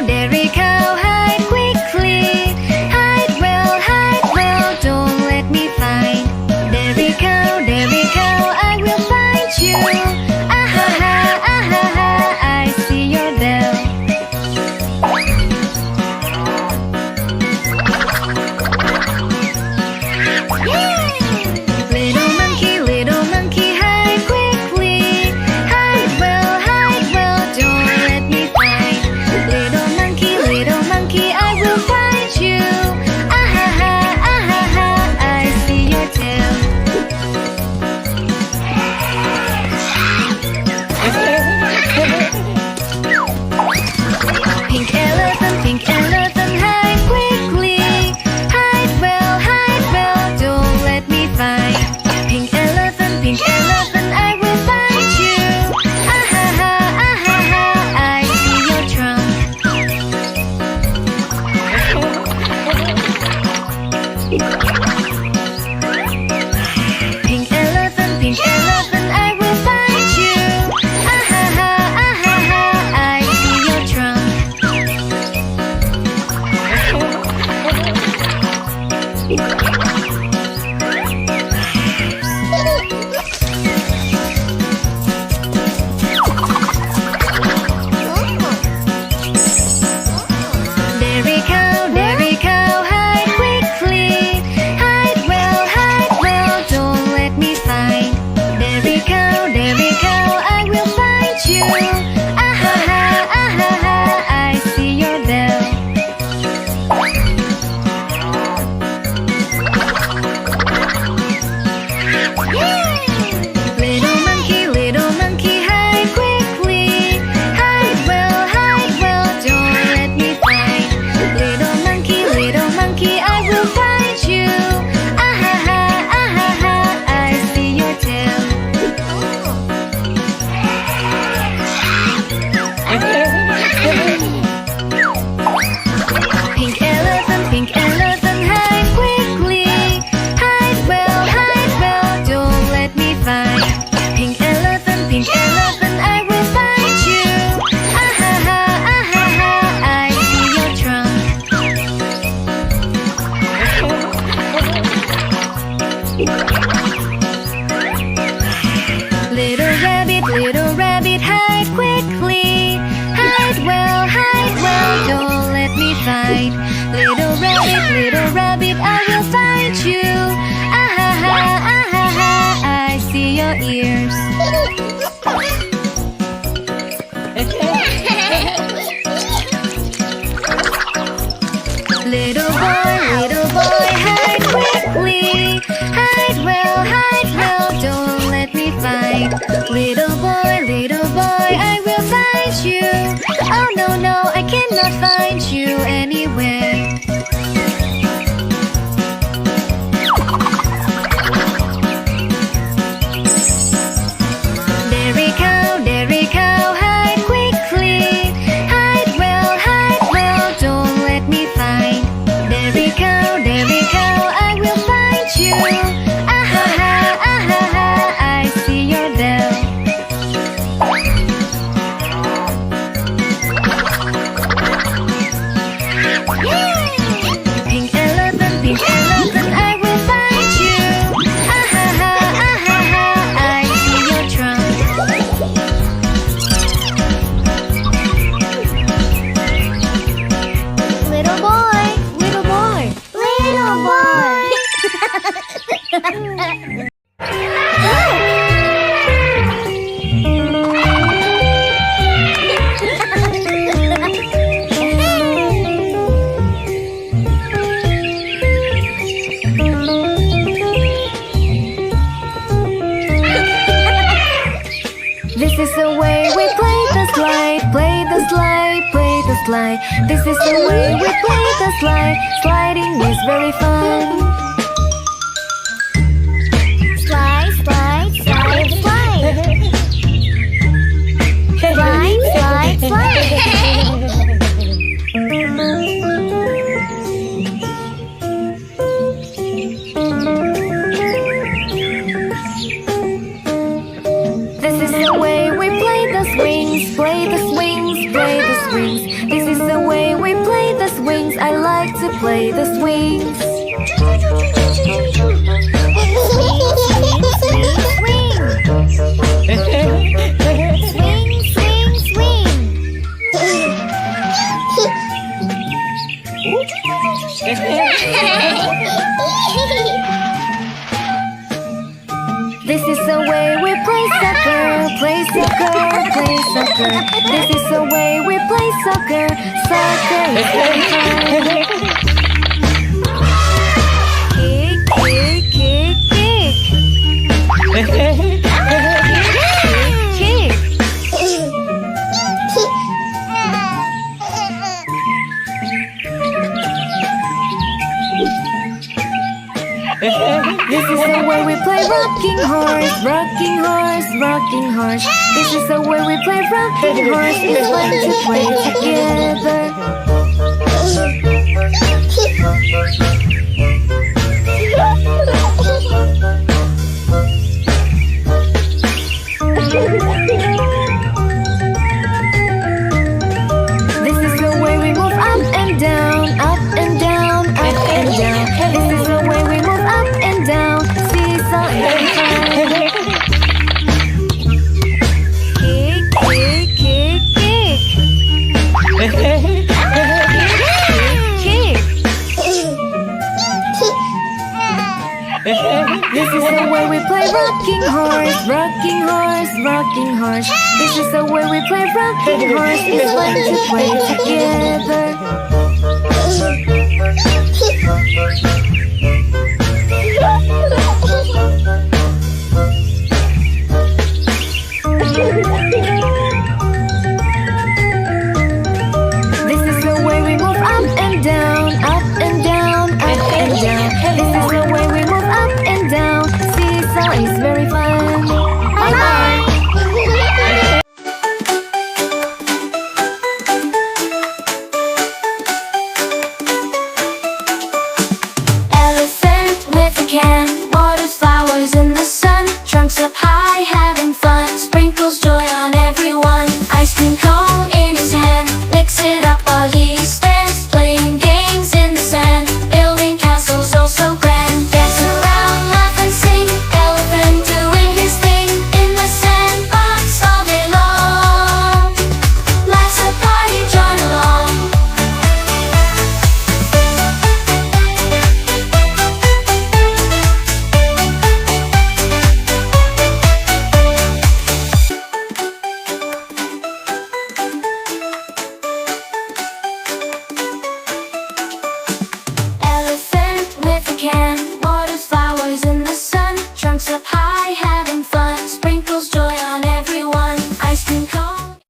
Dairy cow, hide quickly. Hide well, don't let me find. Dairy cow, I will find you. Ah ha ha, I see your bell. Little monkey, hide quickly. Hide well, don't let me find. Little monkey, I will find you. Ah ha, I see your tail. Pink elephant, hide quickly. Hide well, don't let me find. Pink elephant, I will find you. Ah ha, I see your trunk. Pink elephant, I will find you. Ah ha, I see your trunk. Dairy cow, hide quickly. Hide well, don't let me find. Dairy cow, I will find you. Ah ha, I see your bell. Little monkey, hide quickly. Hide well, don't let me find. Little monkey, I will find you. Ah ha, I see your tail. Pink elephant, hide quickly. Hide well, don't let me find. Pink elephant, I will find you. Ah ha, I see your trunk. Little rabbit, hide quickly. Hide well, don't let me find. Little rabbit, I will find you. Ah ha, I see your ears. Little boy, hide quickly. Hide well, don't let me find. Little boy, I will find you. Oh no, I cannot find you anywhere. Dairy cow, hide quickly. Hide well, don't let me find. Dairy cow, I will find you. Ah ha, I see your bell. Pink elephant, I will find you. Ah ha, I see your trunk. Little boy. This is the way we play the slide. Play the slide. This is the way we play the slide. Sliding is very fun. Slide, slide, slide, slide. Slide, slide, slide. Play the swings, play the swings. This is the way we play the swings. I like to play the swings. This is the way we play soccer, play soccer, play soccer. This is the way we play soccer, soccer is very fun. Kick, kick, kick, kick. Kick, kick. This is the way we play rocking horse, rocking horse, rocking horse. This is the way we play rocking horse. It's fun to play together. This is the way we move up and down, up and down, up and down. This is the way we move up and down. Seesaw and fun. Kick, kick, kick, kick. Kick. This is the way we play rocking horse, rocking horse, rocking horse. This is the way we play rocking horse. It's fun to play together.